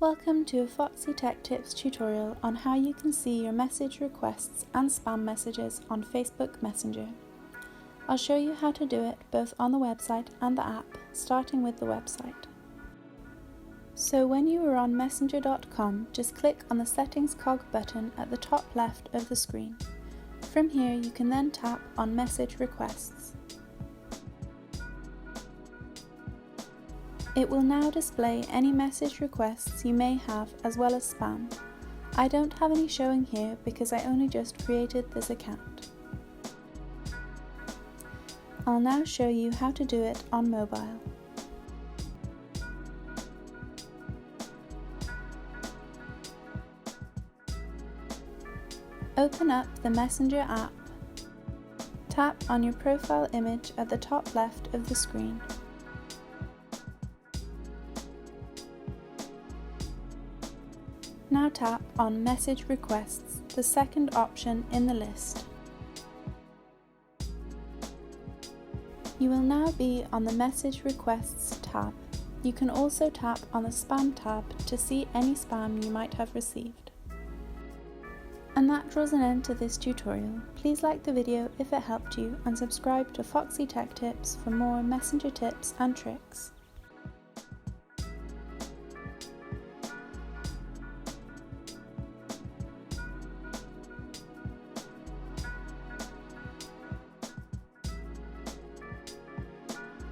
Welcome to a Foxy Tech Tips tutorial on how you can see your message requests and spam messages on Facebook Messenger. I'll show you how to do it both on the website and the app, starting with the website. So when you are on messenger.com, just click on the Settings cog button at the top left of the screen. From here you can then tap on Message Requests. It will now display any message requests you may have as well as spam. I don't have any showing here because I only just created this account. I'll now show you how to do it on mobile. Open up the Messenger app. Tap on your profile image at the top left of the screen. Now tap on Message Requests, the second option in the list. You will now be on the Message Requests tab. You can also tap on the Spam tab to see any spam you might have received. And that draws an end to this tutorial. Please like the video if it helped you and subscribe to Foxy Tech Tips for more messenger tips and tricks.